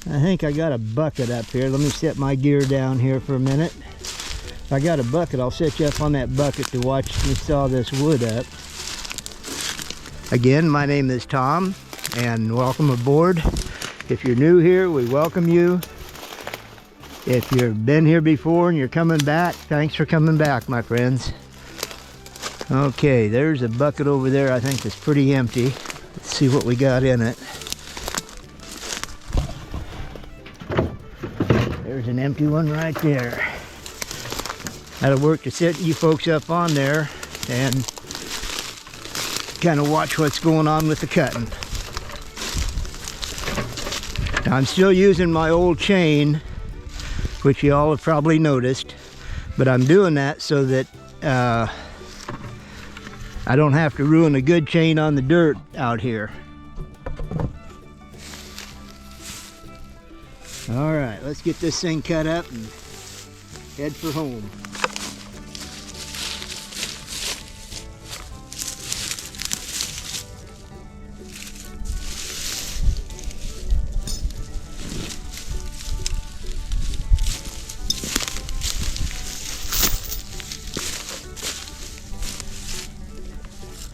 I think I got a bucket up here. Let me set my gear down here for a minute. If I got a bucket, I'll set you up on that bucket to watch me saw this wood up. Again, my name is Tom, and welcome aboard. If you're new here, we welcome you. If you've been here before and you're coming back, thanks for coming back, my friends. Okay, there's a bucket over there I think that's pretty empty. Let's see what we got in it. There's an empty one right there. That'll work to set you folks up on there and kind of watch what's going on with the cutting. Now, I'm still using my old chain, which you all have probably noticed, but I'm doing that so that I don't have to ruin a good chain on the dirt out here. All right, let's get this thing cut up and head for home.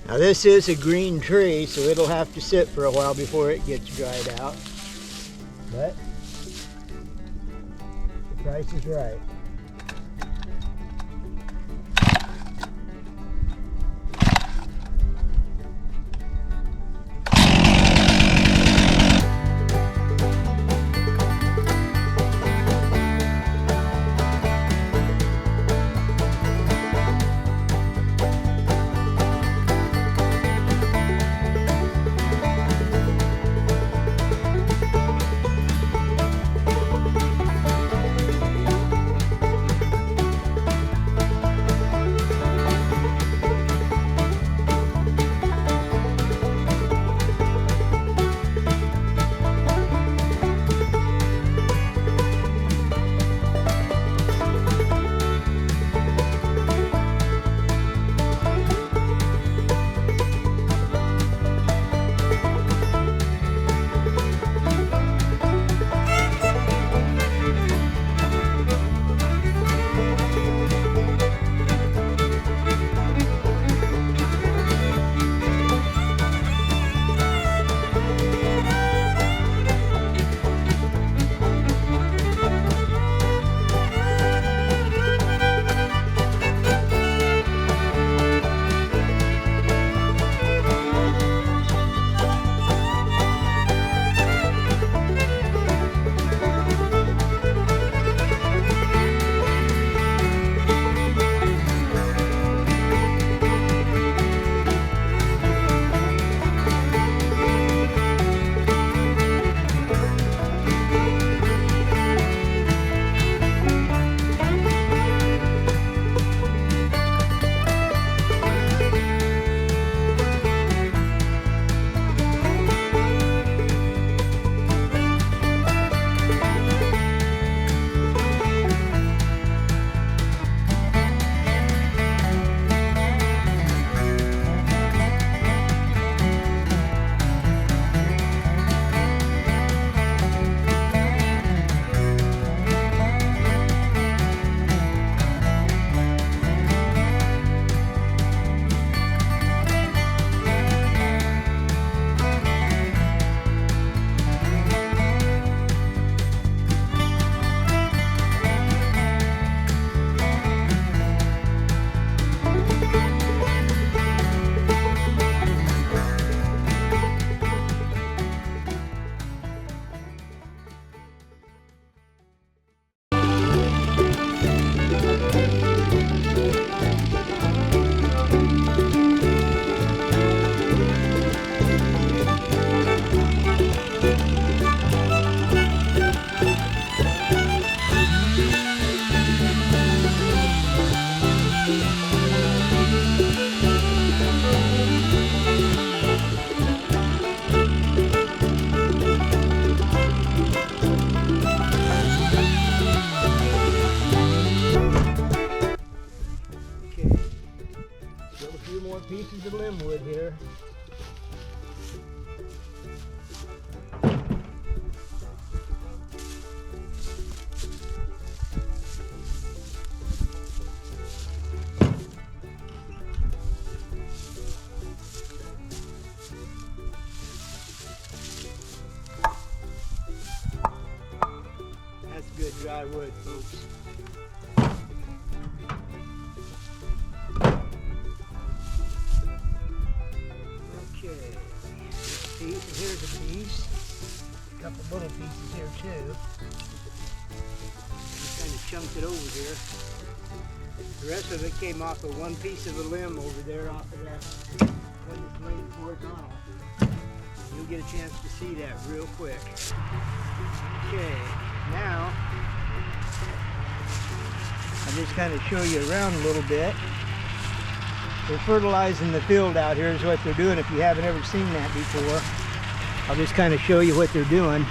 Now this is a green tree, so it'll have to sit for a while before it gets dried out. But the price is right. pieces of limb wood here. good dry wood, folks. Okay, here's a piece. A couple little pieces here too. Just kind of chunked it over here. The rest of it came off of one piece of a limb over there off of that one that's laying horizontal. You'll get a chance to see that real quick. Okay, now I'll just kind of show you around a little bit. They're fertilizing the field out here is what they're doing. If you haven't ever seen that before, I'll just kind of show you what they're doing.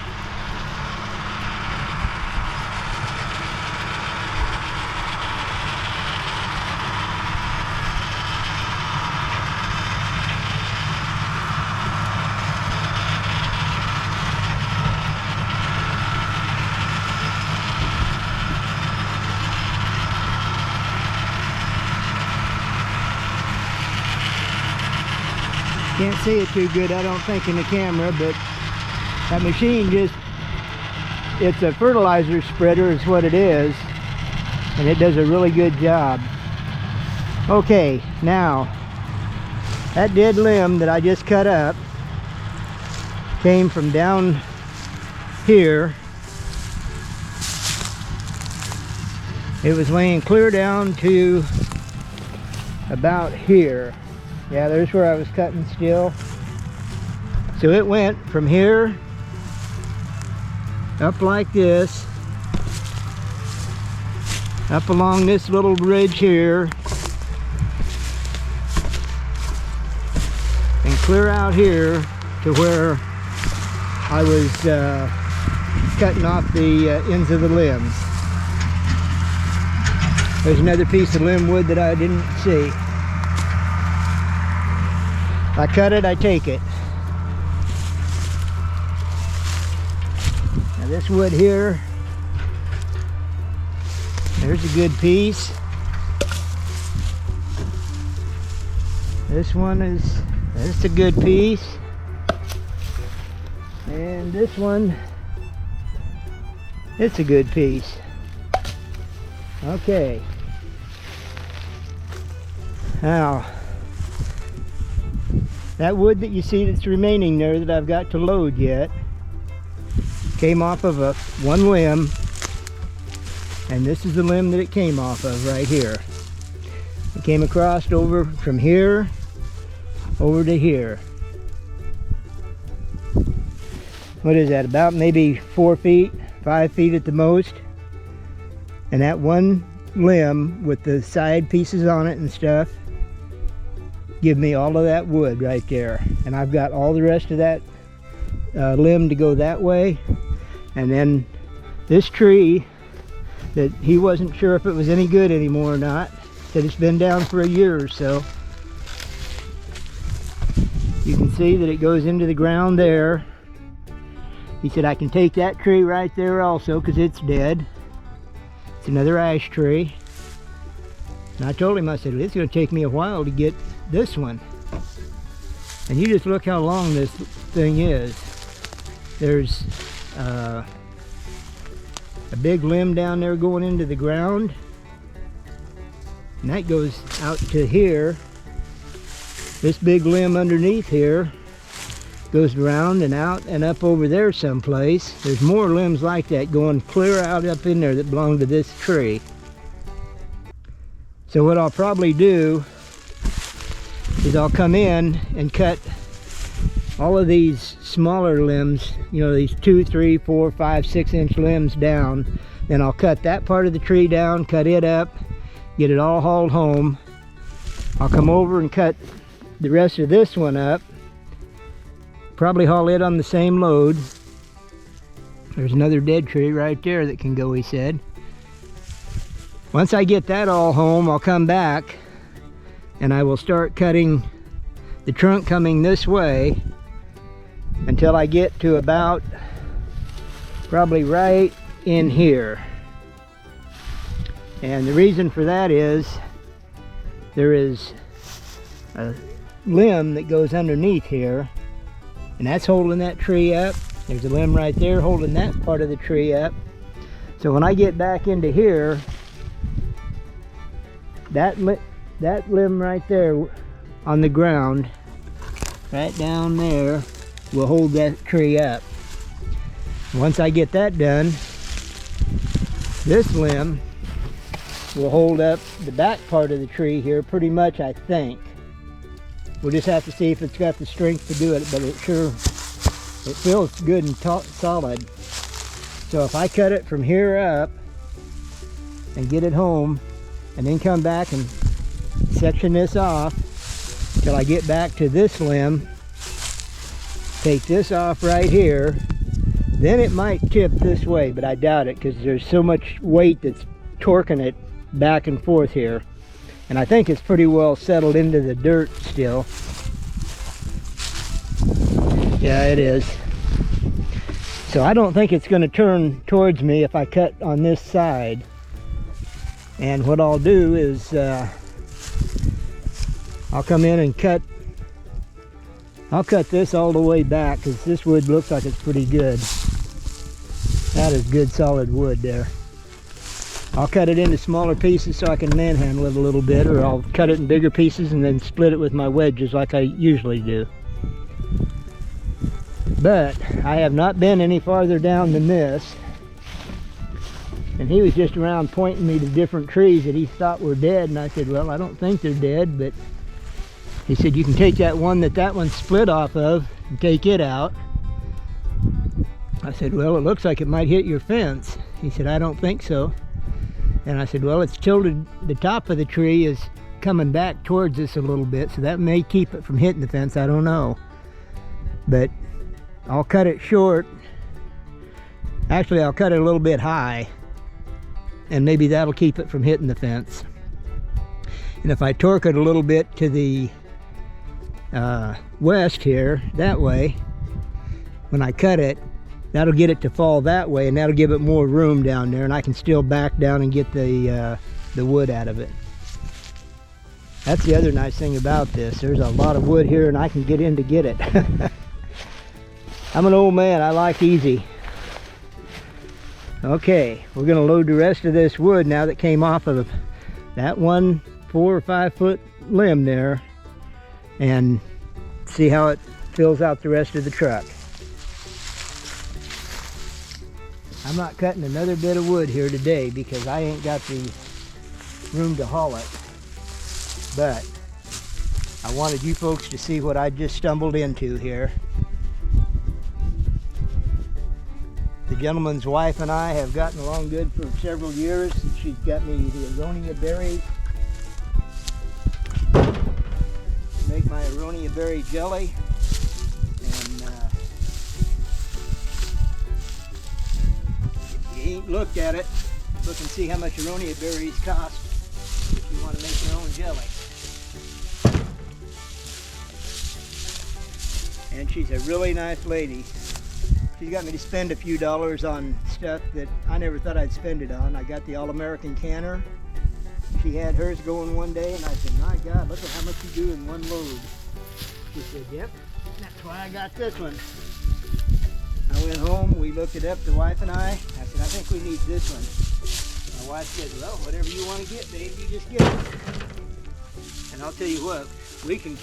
Can't see it too good, I don't think, in the camera, but that machine it's a fertilizer spreader is what it is, and it does a really good job. Okay, now, that dead limb that I just cut up came from down here. It was laying clear down to about here. Yeah, there's where I was cutting still. So it went from here up like this, up along this little ridge here, and clear out here to where I was cutting off the ends of the limbs. There's another piece of limb wood that I didn't see. I cut it, I take it. Now this wood here, there's a good piece. This one that's a good piece. And this one, it's a good piece. Okay. Now, that wood that you see that's remaining there that I've got to load yet came off of one limb, and this is the limb that it came off of right here. It came across over from here over to here. What is that, about maybe 4 feet, 5 feet at the most? And that one limb with the side pieces on it and stuff give me all of that wood right there, and I've got all the rest of that limb to go that way. And then this tree that he wasn't sure if it was any good anymore or not, that it's been down for a year or so. You can see that it goes into the ground there. He said I can take that tree right there also because it's dead. It's another ash tree. And I told him, I said, it's going to take me a while to get this one. And you just look how long this thing is. There's a big limb down there going into the ground. And that goes out to here. This big limb underneath here goes around and out and up over there someplace. There's more limbs like that going clear out up in there that belong to this tree. So what I'll probably do is I'll come in and cut all of these smaller limbs, you know, these 2, 3, 4, 5, 6 inch limbs down. Then I'll cut that part of the tree down, cut it up, get it all hauled home. I'll come over and cut the rest of this one up, probably haul it on the same load. There's another dead tree right there that can go, he said. Once I get that all home, I'll come back and I will start cutting the trunk coming this way until I get to about probably right in here. And the reason for that is there is a limb that goes underneath here, and that's holding that tree up. There's a limb right there holding that part of the tree up. So when I get back into here, that limb right there on the ground, right down there, will hold that tree up. Once I get that done, this limb will hold up the back part of the tree here pretty much, I think. We'll just have to see if it's got the strength to do it, but it feels good and solid. So if I cut it from here up and get it home, and then come back and section this off till I get back to this limb, take this off right here, then it might tip this way, but I doubt it because there's so much weight that's torquing it back and forth here. And I think it's pretty well settled into the dirt still. Yeah, it is. So I don't think it's going to turn towards me if I cut on this side. And what I'll do is I'll come in and I'll cut this all the way back because this wood looks like it's pretty good. That is good solid wood there. I'll cut it into smaller pieces so I can manhandle it a little bit, or I'll cut it in bigger pieces and then split it with my wedges like I usually do. But I have not been any farther down than this. And he was just around pointing me to different trees that he thought were dead, and I said, well, I don't think they're dead, but he said, you can take that one split off of and take it out. I said, well, it looks like it might hit your fence. He said, I don't think so. And I said, well, it's tilted, the top of the tree is coming back towards us a little bit, so that may keep it from hitting the fence, I don't know. But I'll cut it short. Actually, I'll cut it a little bit high, and maybe that'll keep it from hitting the fence. And if I torque it a little bit to the west here, that way, when I cut it, that'll get it to fall that way, and that'll give it more room down there, and I can still back down and get the wood out of it. That's the other nice thing about this. There's a lot of wood here, and I can get in to get it. I'm an old man, I like easy. Okay, we're gonna load the rest of this wood now that came off of that one 4 or 5 foot limb there, and see how it fills out the rest of the truck. I'm not cutting another bit of wood here today because I ain't got the room to haul it. But I wanted you folks to see what I just stumbled into here. The gentleman's wife and I have gotten along good for several years. She's got me the aronia berry, make my aronia berry jelly, and if you ain't looked at it, look and see how much aronia berries cost if you want to make your own jelly. And she's a really nice lady. She's got me to spend a few dollars on stuff that I never thought I'd spend it on. I got the All-American canner. She had hers going one day, and I said, my God, look at how much you do in one load. She said, yep, that's why I got this one. I went home, we looked it up, the wife and I said, I think we need this one. My wife said, well, whatever you want to get, babe, you just get it. And I'll tell you what, we can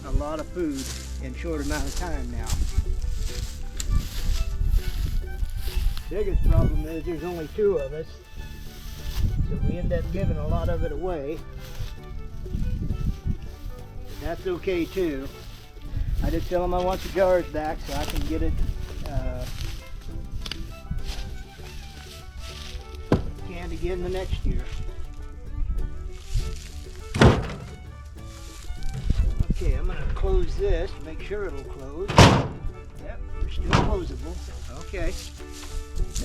a lot of food in a short amount of time now. Biggest problem is there's only 2 of us, so we end up giving a lot of it away. But that's okay too. I just tell them I want the jars back so I can get it canned again the next year. Okay, I'm going to close this to make sure it'll close. Yep, we're still closable. Okay.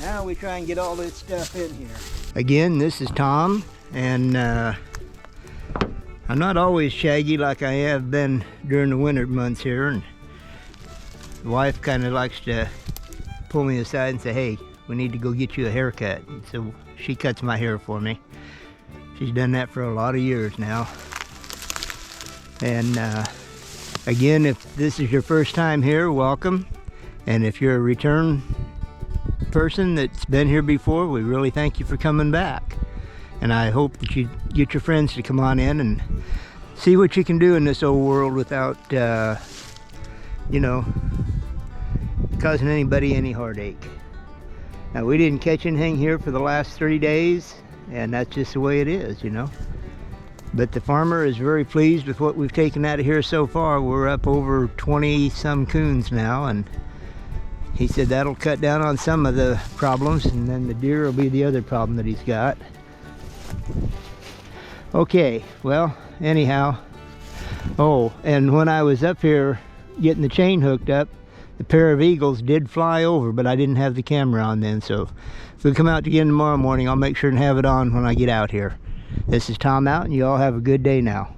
Now we try and get all this stuff in here. Again, this is Tom, and I'm not always shaggy like I have been during the winter months here, and the wife kind of likes to pull me aside and say, hey, we need to go get you a haircut. And so she cuts my hair for me. She's done that for a lot of years now. And again, if this is your first time here, welcome. And if you're a return person that's been here before, we really thank you for coming back. And I hope that you get your friends to come on in and see what you can do in this old world without, you know, causing anybody any heartache. Now, we didn't catch anything here for the last 3 days, and that's just the way it is, you know. But the farmer is very pleased with what we've taken out of here so far. We're up over 20 some coons now, and he said that'll cut down on some of the problems, and then the deer will be the other problem that he's got. Okay, well, anyhow. Oh, and when I was up here getting the chain hooked up, the pair of eagles did fly over, but I didn't have the camera on then, so if we come out again tomorrow morning, I'll make sure and have it on when I get out here. This is Tom out, and you all have a good day now.